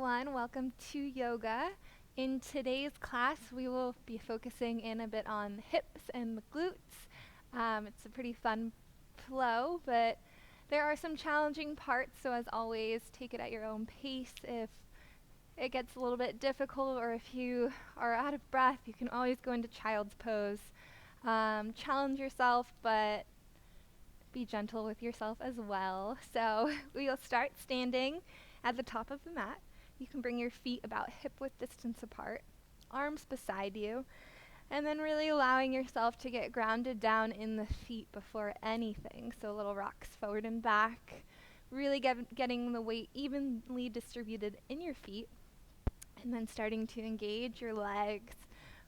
everyone. Welcome to yoga. In today's class, we will be focusing in a bit on hips and the glutes. It's a pretty fun flow, but there are some challenging parts, so as always, take it at your own pace. If it gets a little bit difficult or if you are out of breath, you can always go into child's pose. Challenge yourself, but be gentle with yourself as well. So we'll start standing at the top of the mat. You can bring your feet about hip-width distance apart, arms beside you, and then really allowing yourself to get grounded down in the feet before anything. So little rocks forward and back, really getting the weight evenly distributed in your feet, and then starting to engage your legs,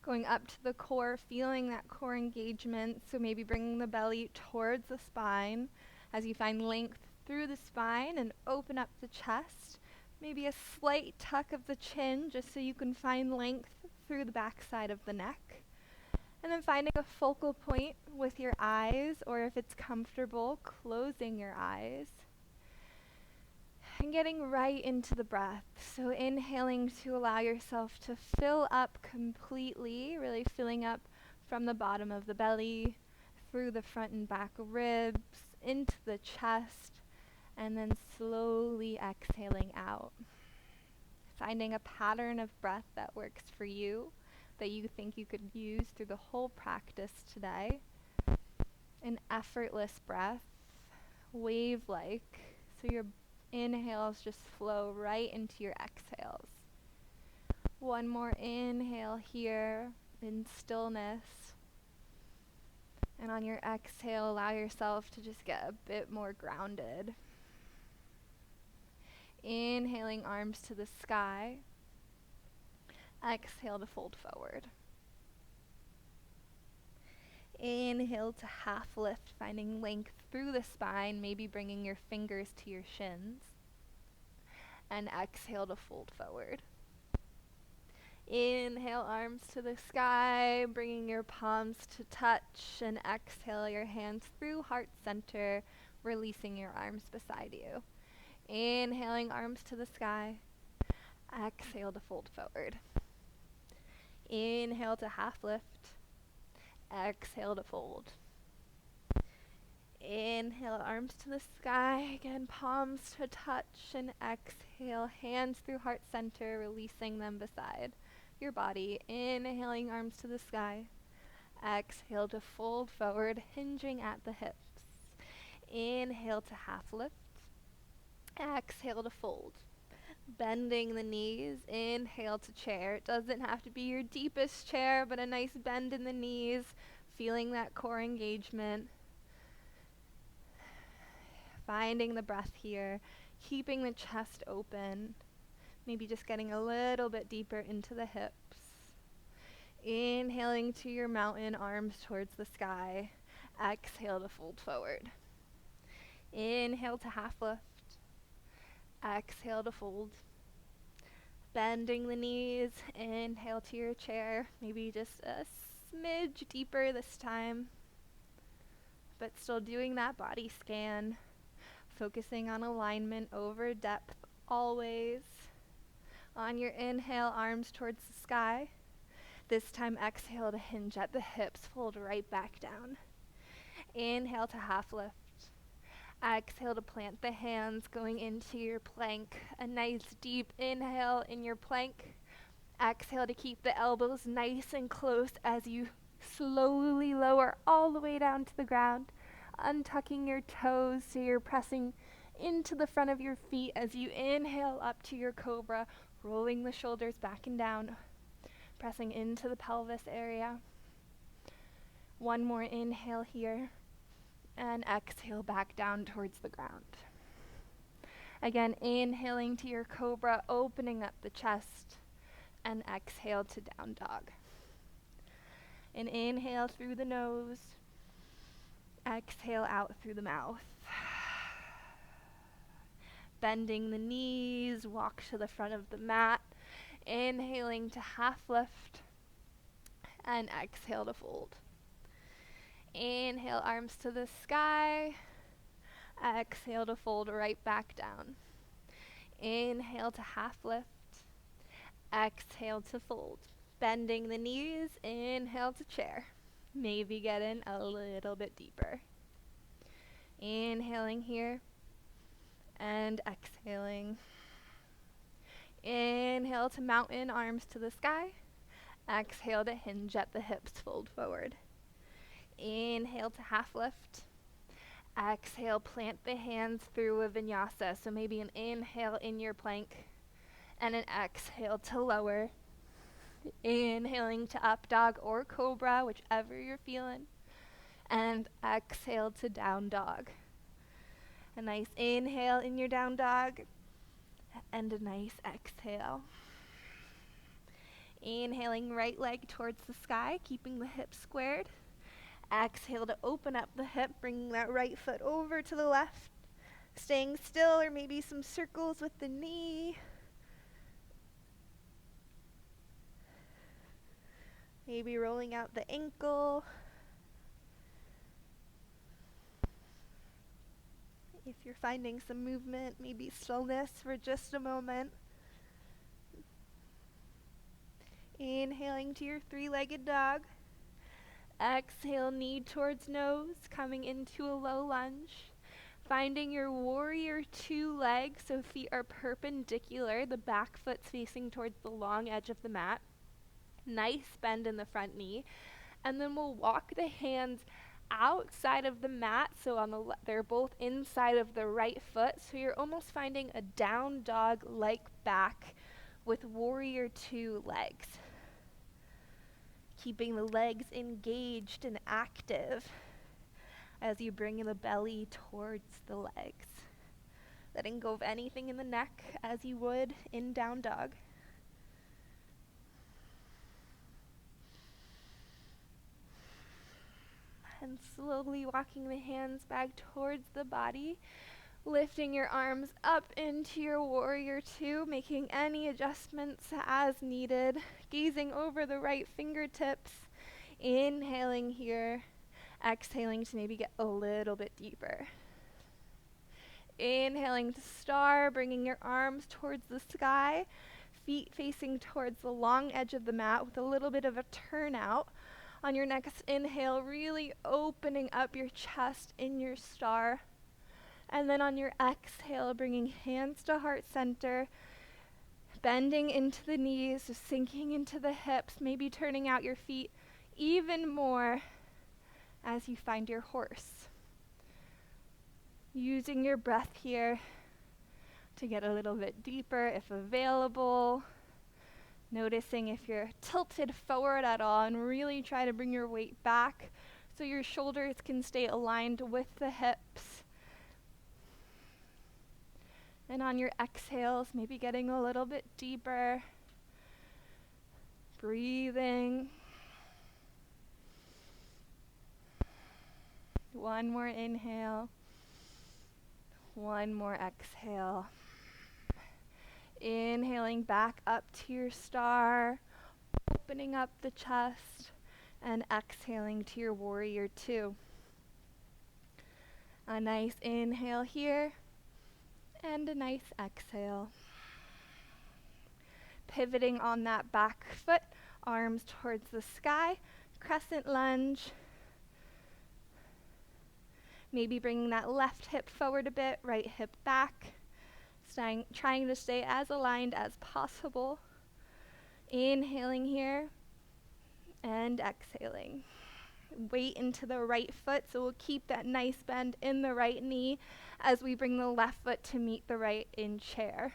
going up to the core, feeling that core engagement. So maybe bringing the belly towards the spine as you find length through the spine and open up the chest. Maybe a slight tuck of the chin just so you can find length through the back side of the neck. And then finding a focal point with your eyes, or if it's comfortable, closing your eyes. And getting right into the breath. So inhaling to allow yourself to fill up completely, really filling up from the bottom of the belly, through the front and back ribs, into the chest, and then slowly exhaling out. Finding a pattern of breath that works for you, that you think you could use through the whole practice today. An effortless breath, wave-like, so your inhales just flow right into your exhales. One more inhale here in stillness. And on your exhale, allow yourself to just get a bit more grounded. Inhaling, arms to the sky. Exhale to fold forward. Inhale to half lift, finding length through the spine, maybe bringing your fingers to your shins. And exhale to fold forward. Inhale, arms to the sky, bringing your palms to touch, and exhale your hands through heart center, releasing your arms beside you. Inhaling, arms to the sky. Exhale to fold forward. Inhale to half lift. Exhale to fold. Inhale, arms to the sky. Again, palms to touch, and exhale, hands through heart center, releasing them beside your body. Inhaling, arms to the sky. Exhale to fold forward, hinging at the hips. Inhale to half lift. Exhale to fold. Bending the knees. Inhale to chair. It doesn't have to be your deepest chair, but a nice bend in the knees, feeling that core engagement. Finding the breath here, keeping the chest open, maybe just getting a little bit deeper into the hips. Inhaling to your mountain, arms towards the sky. Exhale to fold forward. Inhale to half lift. Exhale to fold. Bending the knees, inhale to your chair, maybe just a smidge deeper this time, but still doing that body scan, focusing on alignment over depth always. On your inhale, arms towards the sky. This time exhale to hinge at the hips, fold right back down. Inhale to half lift. Exhale to plant the hands, going into your plank. A nice deep inhale in your plank. Exhale to keep the elbows nice and close as you slowly lower all the way down to the ground. Untucking your toes so you're pressing into the front of your feet as you inhale up to your cobra, rolling the shoulders back and down, pressing into the pelvis area. One more inhale here. And exhale back down towards the ground. Again, inhaling to your cobra, opening up the chest, and exhale to down dog. And inhale through the nose, exhale out through the mouth. Bending the knees, walk to the front of the mat, inhaling to half lift, and exhale to fold. Inhale, arms to the sky. Exhale to fold right back down. Inhale to half lift. Exhale to fold. Bending the knees, inhale to chair. Maybe get in a little bit deeper. Inhaling here and exhaling. Inhale to mountain, arms to the sky. Exhale to hinge at the hips, fold forward. Inhale to half lift. Exhale, plant the hands through a vinyasa. So maybe an inhale in your plank and an exhale to lower. Inhaling to up dog or cobra, whichever you're feeling. And exhale to down dog. A nice inhale in your down dog and a nice exhale. Inhaling right leg towards the sky, keeping the hips squared. Exhale to open up the hip, bringing that right foot over to the left. Staying still, or maybe some circles with the knee. Maybe rolling out the ankle. If you're finding some movement, maybe stillness for just a moment. Inhaling to your three-legged dog. Exhale, knee towards nose, coming into a low lunge. Finding your warrior two legs, so feet are perpendicular, the back foot's facing towards the long edge of the mat. Nice bend in the front knee. And then we'll walk the hands outside of the mat, so they're both inside of the right foot, so you're almost finding a down dog-like back with warrior two legs. Keeping the legs engaged and active as you bring the belly towards the legs. Letting go of anything in the neck as you would in down dog. And slowly walking the hands back towards the body, lifting your arms up into your warrior two, making any adjustments as needed, gazing over the right fingertips, inhaling here, exhaling to maybe get a little bit deeper. Inhaling to star, bringing your arms towards the sky, feet facing towards the long edge of the mat with a little bit of a turnout. On your next inhale, really opening up your chest in your star. And then on your exhale, bringing hands to heart center, bending into the knees, so sinking into the hips, maybe turning out your feet even more as you find your horse. Using your breath here to get a little bit deeper if available. Noticing if you're tilted forward at all, and really try to bring your weight back so your shoulders can stay aligned with the hips. And on your exhales, maybe getting a little bit deeper. Breathing. One more inhale. One more exhale. Inhaling back up to your star, opening up the chest, and exhaling to your warrior two. A nice inhale here, and a nice exhale. Pivoting on that back foot, arms towards the sky, crescent lunge. Maybe bringing that left hip forward a bit, right hip back. Trying to stay as aligned as possible. Inhaling here and exhaling. Weight into the right foot, so we'll keep that nice bend in the right knee as we bring the left foot to meet the right in chair.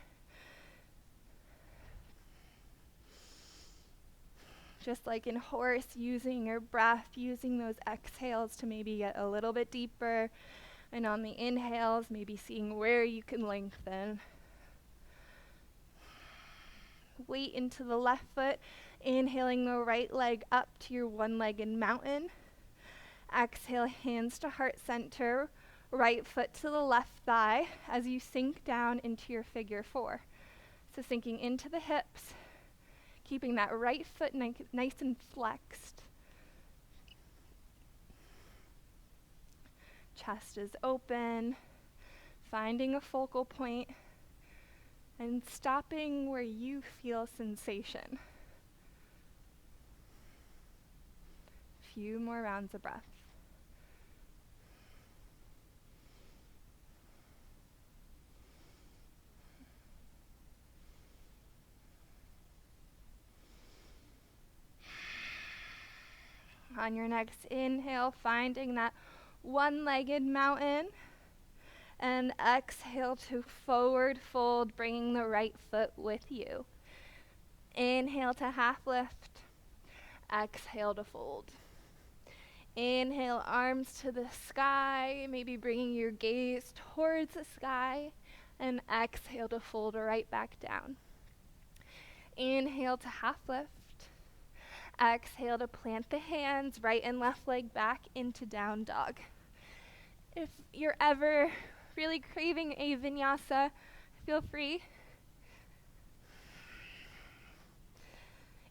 Just like in horse, using your breath, using those exhales to maybe get a little bit deeper. And on the inhales, maybe seeing where you can lengthen. Weight into the left foot, inhaling the right leg up to your one-legged mountain. Exhale, hands to heart center, right foot to the left thigh as you sink down into your figure four. So sinking into the hips, keeping that right foot nice and flexed. Chest is open, finding a focal point, and stopping where you feel sensation. Few more rounds of breath. On your next inhale, finding that one-legged mountain, and exhale to forward fold, bringing the right foot with you. Inhale to half lift, exhale to fold. Inhale, arms to the sky, maybe bringing your gaze towards the sky, and exhale to fold right back down. Inhale to half lift. Exhale to plant the hands, right and left leg back into down dog. If you're ever really craving a vinyasa, feel free.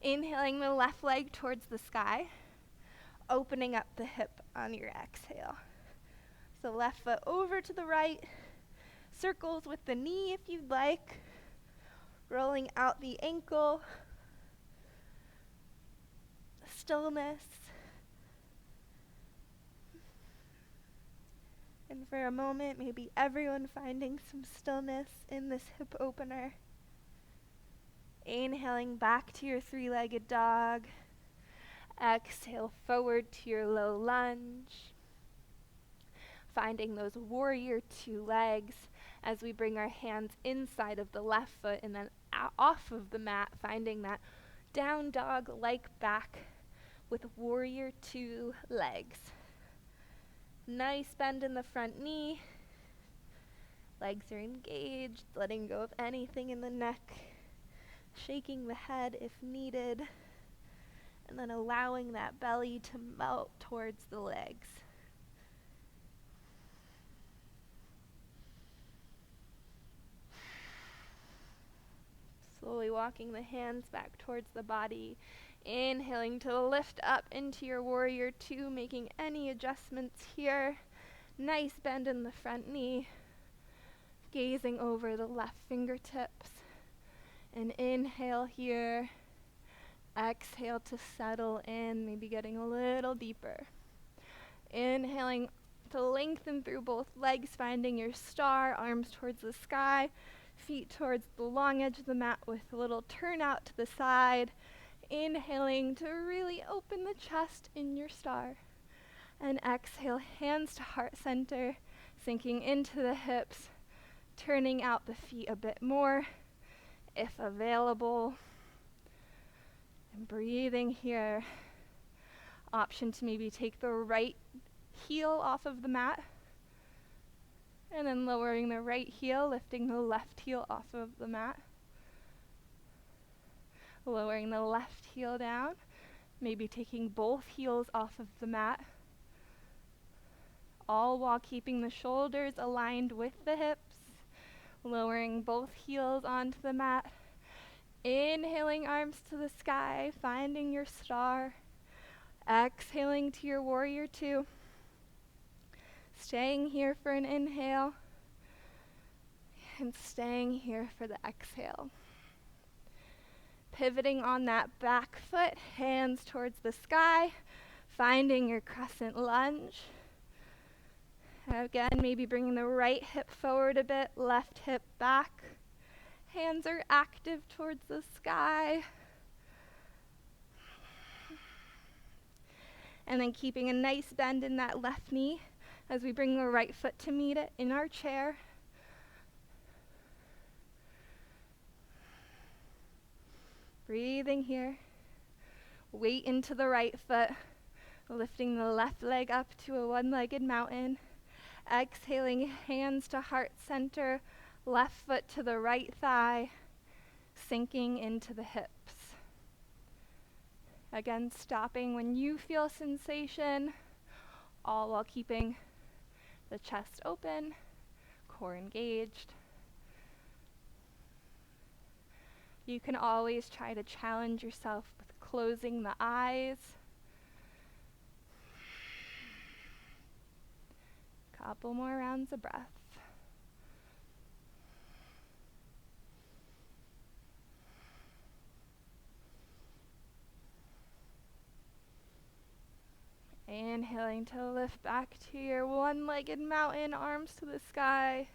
Inhaling the left leg towards the sky, opening up the hip on your exhale. So left foot over to the right, circles with the knee if you'd like, rolling out the ankle, stillness. And for a moment, maybe everyone finding some stillness in this hip opener. Inhaling back to your three-legged dog. Exhale forward to your low lunge. Finding those warrior two legs as we bring our hands inside of the left foot and then off of the mat, finding that down dog-like back with warrior two legs. Nice bend in the front knee. Legs are engaged, letting go of anything in the neck. Shaking the head if needed. And then allowing that belly to melt towards the legs. Slowly walking the hands back towards the body. Inhaling to lift up into your warrior two, making any adjustments here. Nice bend in the front knee. Gazing over the left fingertips. And inhale here. Exhale to settle in, maybe getting a little deeper. Inhaling to lengthen through both legs, finding your star, arms towards the sky, feet towards the long edge of the mat with a little turn out to the side. Inhaling to really open the chest in your star. And exhale, hands to heart center, sinking into the hips, turning out the feet a bit more, if available. And breathing here. Option to maybe take the right heel off of the mat. And then lowering the right heel, lifting the left heel off of the mat. Lowering the left heel down, maybe taking both heels off of the mat, all while keeping the shoulders aligned with the hips, lowering both heels onto the mat, inhaling arms to the sky, finding your star, exhaling to your warrior two, staying here for an inhale, and staying here for the exhale. Pivoting on that back foot, hands towards the sky, finding your crescent lunge. Again, maybe bringing the right hip forward a bit, left hip back. Hands are active towards the sky. And then keeping a nice bend in that left knee as we bring the right foot to meet it in our chair. Breathing here. Weight into the right foot, lifting the left leg up to a one-legged mountain. Exhaling, hands to heart center, left foot to the right thigh, sinking into the hips. Again, stopping when you feel sensation, all while keeping the chest open, core engaged. You can always try to challenge yourself with closing the eyes. Couple more rounds of breath. Inhaling to lift back to your one-legged mountain, arms to the sky.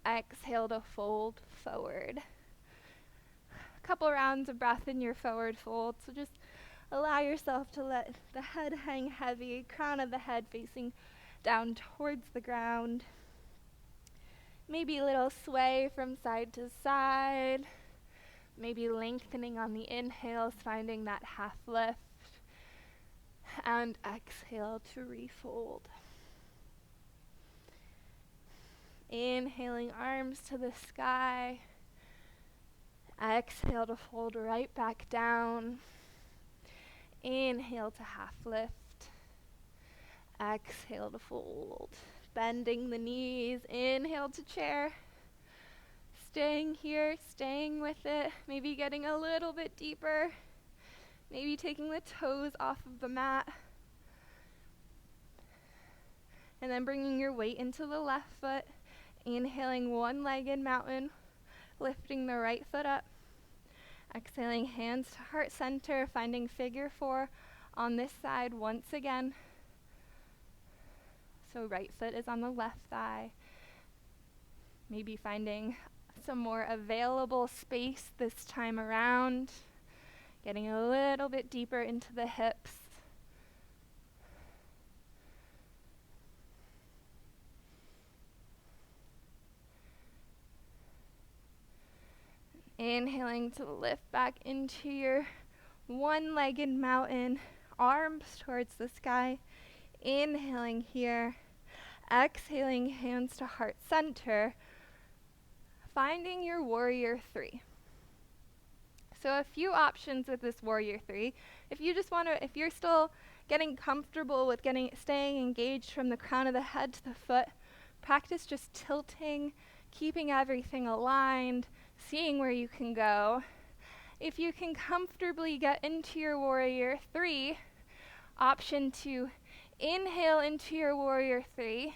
Exhale to fold forward. A couple rounds of breath in your forward fold, so just allow yourself to let the head hang heavy, crown of the head facing down towards the ground. Maybe a little sway from side to side. Maybe lengthening on the inhales, finding that half lift. And exhale to refold. Inhaling, arms to the sky. Exhale to fold right back down. Inhale to half lift. Exhale to fold. Bending the knees. Inhale to chair. Staying here, staying with it. Maybe getting a little bit deeper. Maybe taking the toes off of the mat. And then bringing your weight into the left foot. Inhaling, one-legged mountain. Lifting the right foot up. Exhaling, hands to heart center, finding figure 4 on this side once again. So right foot is on the left thigh. Maybe finding some more available space this time around. Getting a little bit deeper into the hips. Inhaling to lift back into your one-legged mountain, arms towards the sky. Inhaling here. Exhaling, hands to heart center. Finding your warrior 3. So a few options with this warrior 3. If you're still getting comfortable with staying engaged from the crown of the head to the foot, practice just tilting, keeping everything aligned, seeing where you can go. If you can comfortably get into your warrior 3, option 2, inhale into your warrior 3.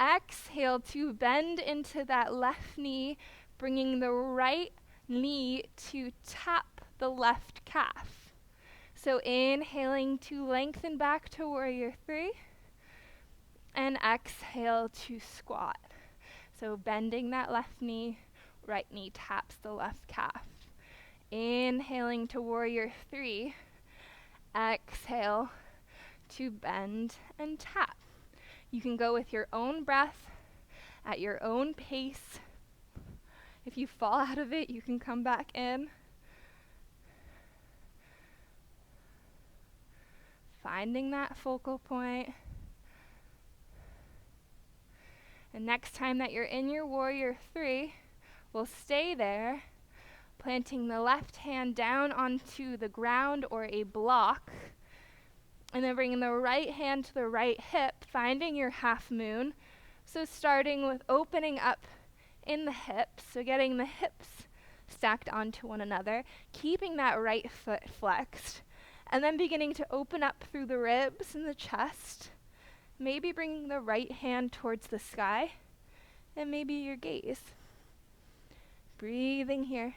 Exhale to bend into that left knee, bringing the right knee to tap the left calf. So inhaling to lengthen back to warrior 3, and exhale to squat. So bending that left knee, right knee taps the left calf. Inhaling to warrior 3, exhale to bend and tap. You can go with your own breath, at your own pace. If you fall out of it, you can come back in. Finding that focal point. And next time that you're in your warrior 3, we'll stay there, planting the left hand down onto the ground or a block, and then bringing the right hand to the right hip, finding your half moon. So starting with opening up in the hips, so getting the hips stacked onto one another, keeping that right foot flexed, and then beginning to open up through the ribs and the chest, maybe bringing the right hand towards the sky, and maybe your gaze. Breathing here.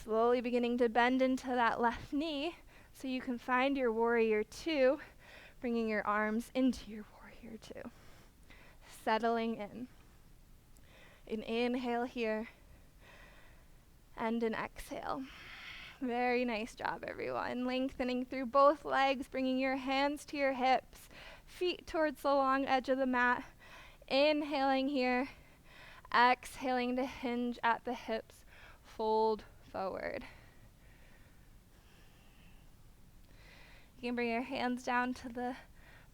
Slowly beginning to bend into that left knee so you can find your warrior 2, bringing your arms into your warrior 2. Settling in. An inhale here and an exhale. Very nice job, everyone. Lengthening through both legs, bringing your hands to your hips, feet towards the long edge of the mat. Inhaling here, exhaling to hinge at the hips, fold forward. You can bring your hands down to the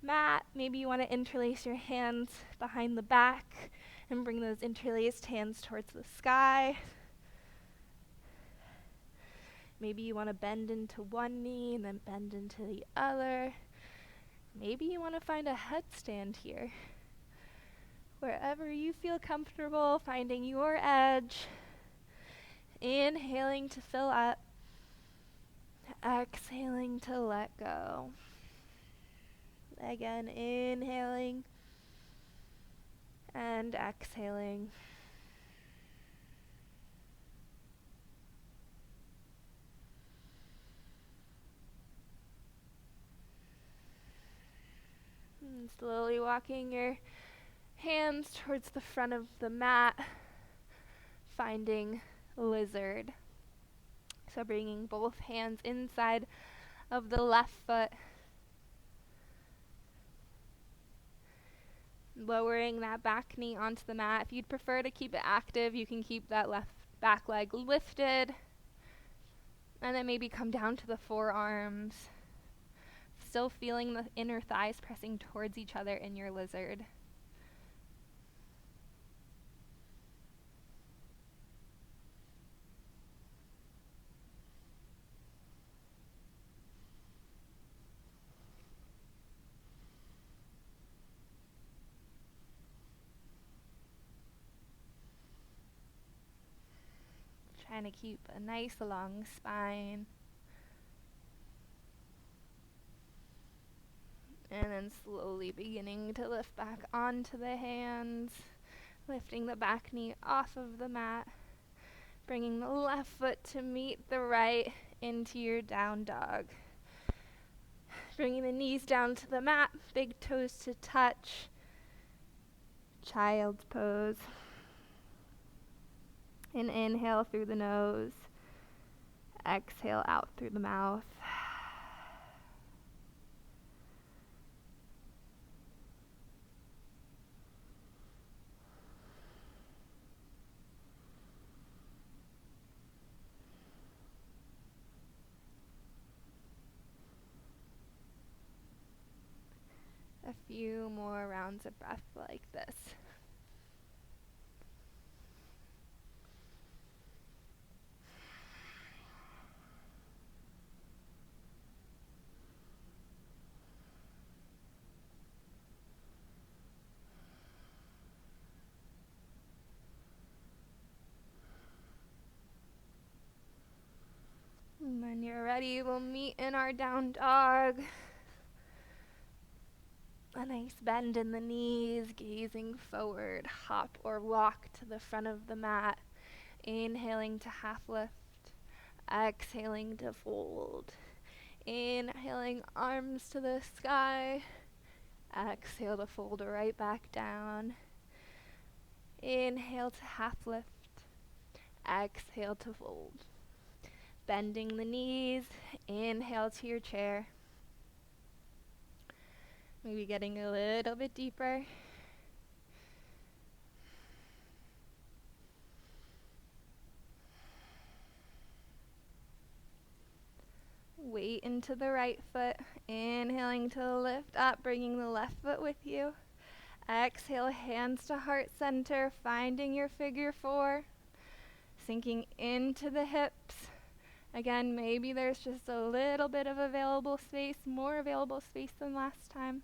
mat. Maybe you want to interlace your hands behind the back and bring those interlaced hands towards the sky. Maybe you want to bend into one knee and then bend into the other. Maybe you want to find a headstand here. Wherever you feel comfortable, finding your edge. Inhaling to fill up. Exhaling to let go. Again, inhaling and exhaling. And slowly walking your hands towards the front of the mat, finding lizard. So bringing both hands inside of the left foot, lowering that back knee onto the mat. If you'd prefer to keep it active, you can keep that left back leg lifted, and then maybe come down to the forearms, still feeling the inner thighs pressing towards each other in your lizard. Trying to keep a nice long spine. And then slowly beginning to lift back onto the hands, lifting the back knee off of the mat, bringing the left foot to meet the right into your down dog. Bringing the knees down to the mat, big toes to touch, child's pose. And inhale through the nose, exhale out through the mouth. A few more rounds of breath like this. And when you're ready, we'll meet in our down dog. A nice bend in the knees, gazing forward, hop or walk to the front of the mat. Inhaling to half lift, exhaling to fold. Inhaling, arms to the sky. Exhale to fold right back down. Inhale to half lift. Exhale to fold. Bending the knees. Inhale to your chair. Maybe getting a little bit deeper. Weight into the right foot. Inhaling to lift up, bringing the left foot with you. Exhale, hands to heart center, finding your figure four. Sinking into the hips. Again, maybe there's just a little bit of available space, more available space than last time.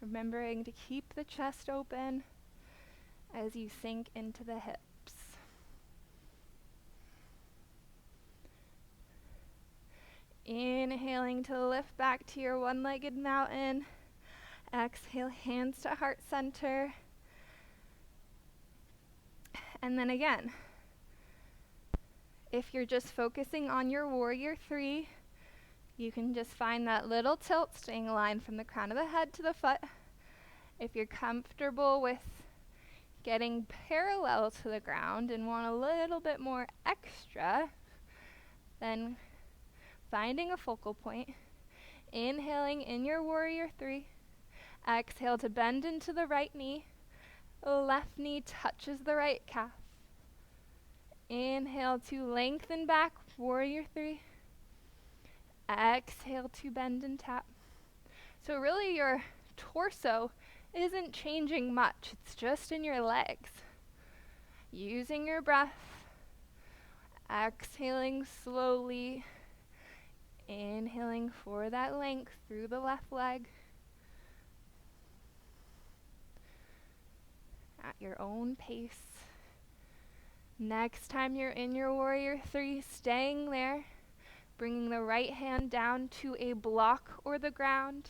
Remembering to keep the chest open as you sink into the hips. Inhaling to lift back to your one-legged mountain. Exhale, hands to heart center. And then again, if you're just focusing on your warrior three, you can just find that little tilt, staying aligned from the crown of the head to the foot. If you're comfortable with getting parallel to the ground and want a little bit more extra, then finding a focal point, inhaling in your warrior three, exhale to bend into the right knee, left knee touches the right calf. Inhale to lengthen back, warrior three. Exhale to bend and tap. So really your torso isn't changing much, it's just in your legs. Using your breath, exhaling slowly, inhaling for that length through the left leg. At your own pace. Next time you're in your warrior three, staying there, bringing the right hand down to a block or the ground,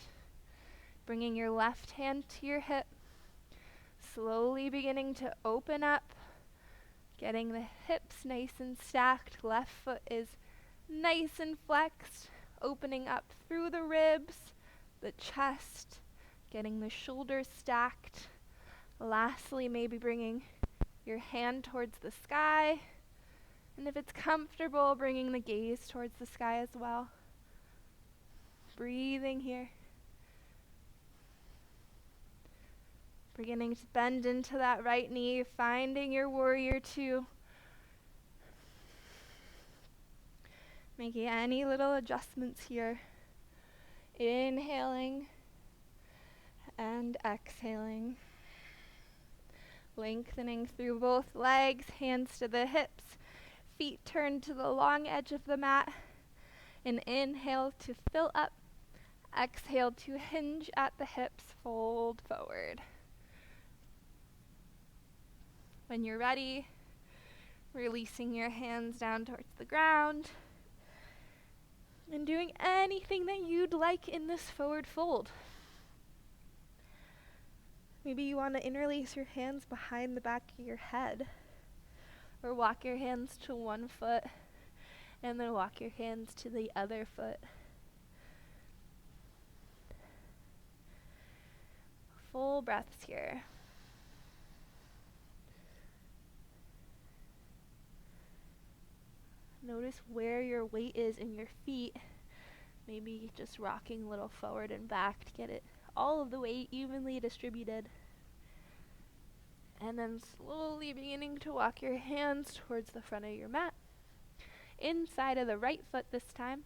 bringing your left hand to your hip, slowly beginning to open up, getting the hips nice and stacked, left foot is nice and flexed, opening up through the ribs, the chest, getting the shoulders stacked. Lastly, maybe bringing your hand towards the sky. And if it's comfortable, bringing the gaze towards the sky as well. Breathing here. Beginning to bend into that right knee, finding your warrior two. Making any little adjustments here. Inhaling and exhaling. Lengthening through both legs, hands to the hips, feet turned to the long edge of the mat. And inhale to fill up. Exhale to hinge at the hips, fold forward. When you're ready, releasing your hands down towards the ground and doing anything that you'd like in this forward fold. Maybe you want to interlace your hands behind the back of your head, or walk your hands to one foot and then walk your hands to the other foot. Full breaths here. Notice where your weight is in your feet. Maybe just rocking a little forward and back to get all of the weight evenly distributed. And then slowly beginning to walk your hands towards the front of your mat. Inside of the right foot this time.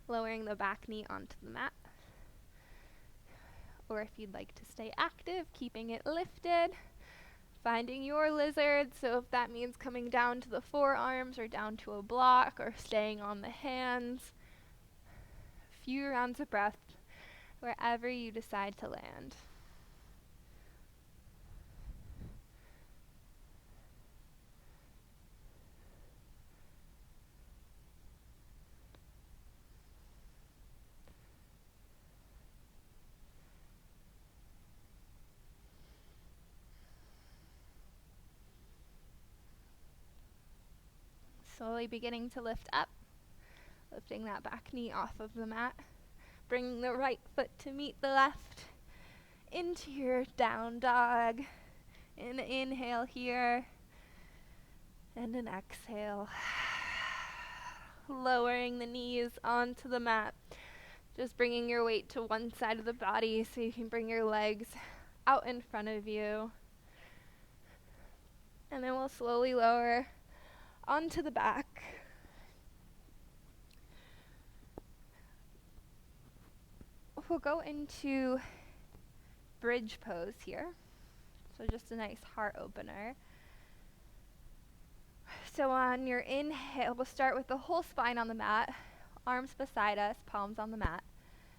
Lowering the back knee onto the mat. Or if you'd like to stay active, keeping it lifted. Finding your lizard, so if that means coming down to the forearms or down to a block or staying on the hands. A few rounds of breath wherever you decide to land. Slowly beginning to lift up, lifting that back knee off of the mat, bringing the right foot to meet the left into your down dog. An inhale here, and an exhale. Lowering the knees onto the mat, just bringing your weight to one side of the body so you can bring your legs out in front of you. And then we'll slowly lower onto the back. We'll go into bridge pose here. So just a nice heart opener. So on your inhale, we'll start with the whole spine on the mat, arms beside us, palms on the mat.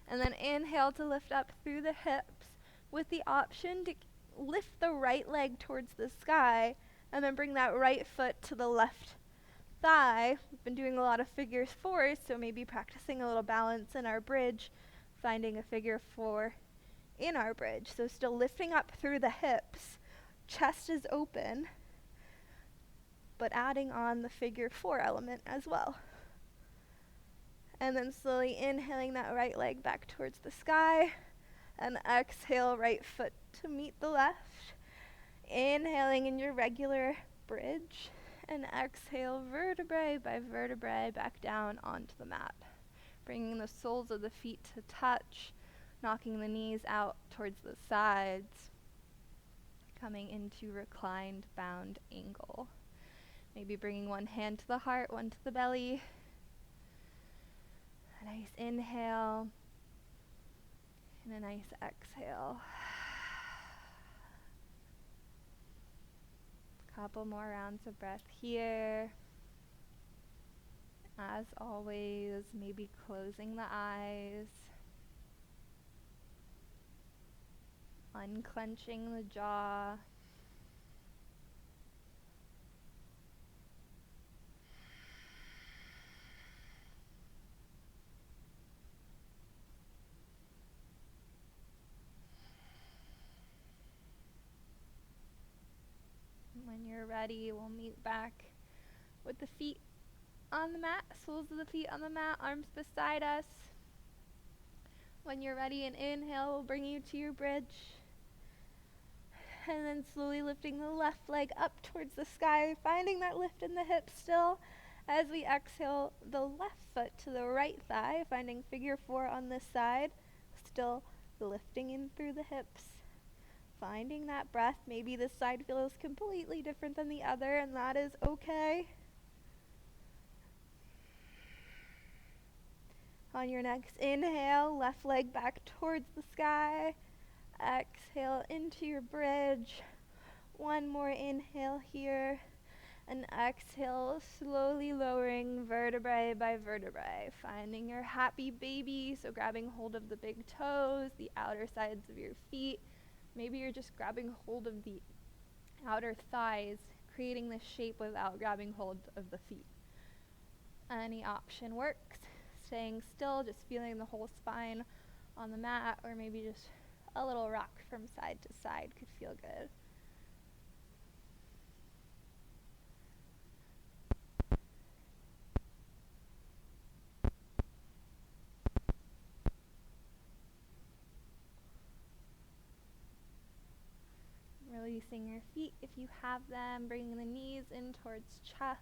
And then inhale to lift up through the hips with the option to lift the right leg towards the sky and then bring that right foot to the left thigh. We've been doing a lot of figure fours, so maybe practicing a little balance in our bridge, finding a figure four in our bridge. So still lifting up through the hips, chest is open, but adding on the figure four element as well. And then slowly inhaling that right leg back towards the sky, and exhale, right foot to meet the left. Inhaling in your regular bridge, and exhale vertebrae by vertebrae back down onto the mat. Bringing the soles of the feet to touch, knocking the knees out towards the sides, coming into reclined bound angle. Maybe bringing one hand to the heart, one to the belly. A nice inhale, and a nice exhale. Couple more rounds of breath here. As always, maybe closing the eyes, unclenching the jaw. When you're ready, we'll meet back with the feet on the mat, soles of the feet on the mat, arms beside us. When you're ready, an inhale will bring you to your bridge. And then slowly lifting the left leg up towards the sky, finding that lift in the hips still. As we exhale, the left foot to the right thigh, finding figure 4 on this side. Still lifting in through the hips. Finding that breath. Maybe this side feels completely different than the other, and that is okay. On your next inhale, left leg back towards the sky. Exhale into your bridge. One more inhale here. And exhale, slowly lowering vertebrae by vertebrae. Finding your happy baby, so grabbing hold of the big toes, the outer sides of your feet. Maybe you're just grabbing hold of the outer thighs, creating this shape without grabbing hold of the feet. Any option works. Staying still, just feeling the whole spine on the mat, or maybe just a little rock from side to side could feel good. Releasing your feet if you have them, bringing the knees in towards chest,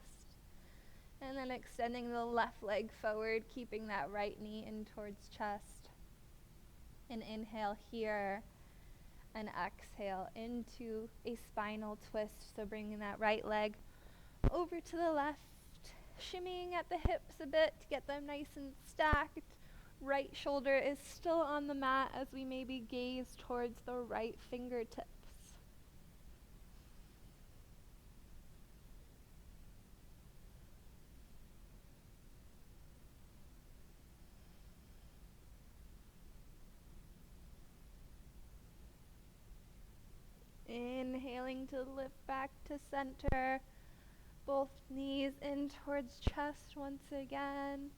and then extending the left leg forward, keeping that right knee in towards chest. And inhale here, and exhale into a spinal twist, so bringing that right leg over to the left, shimmying at the hips a bit to get them nice and stacked. Right shoulder is still on the mat as we maybe gaze towards the right fingertips. Inhaling to lift back to center. Both knees in towards chest once again.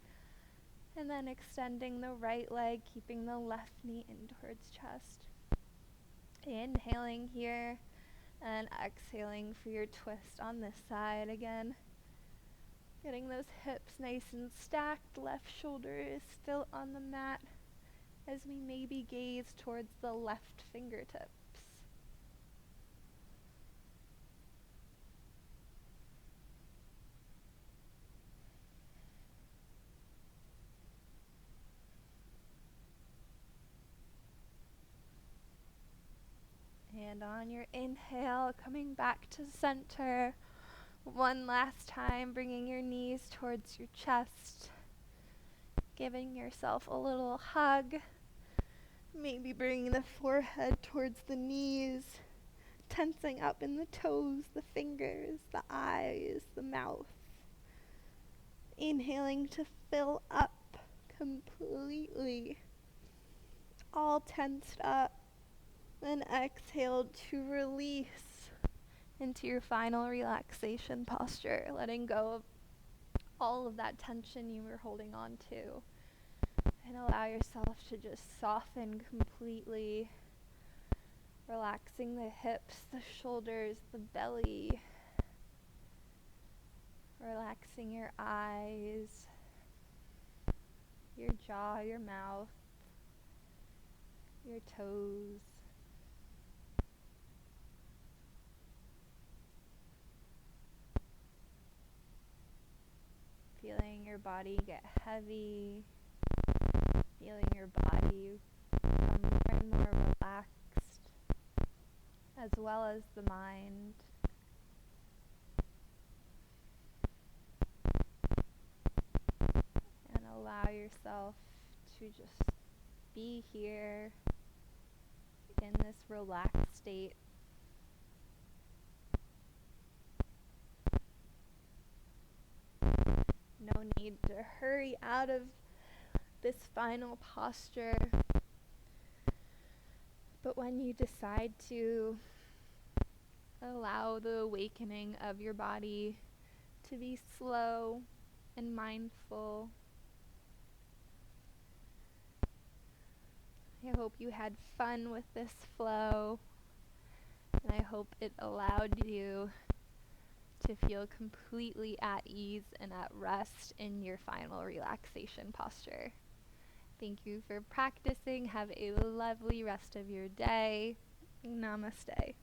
And then extending the right leg, keeping the left knee in towards chest. Inhaling here and exhaling for your twist on this side again. Getting those hips nice and stacked. Left shoulder is still on the mat as we maybe gaze towards the left fingertips. And on your inhale, coming back to center. One last time, bringing your knees towards your chest. Giving yourself a little hug. Maybe bringing the forehead towards the knees. Tensing up in the toes, the fingers, the eyes, the mouth. Inhaling to fill up completely. All tensed up. Then exhale to release into your final relaxation posture, letting go of all of that tension you were holding on to. And allow yourself to just soften completely, relaxing the hips, the shoulders, the belly, relaxing your eyes, your jaw, your mouth, your toes. Feeling your body get heavy, feeling your body become more and more relaxed, as well as the mind. And allow yourself to just be here in this relaxed state. No need to hurry out of this final posture. But when you decide to allow the awakening of your body to be slow and mindful, I hope you had fun with this flow, and I hope it allowed you to feel completely at ease and at rest in your final relaxation posture. Thank you for practicing. Have a lovely rest of your day. Namaste.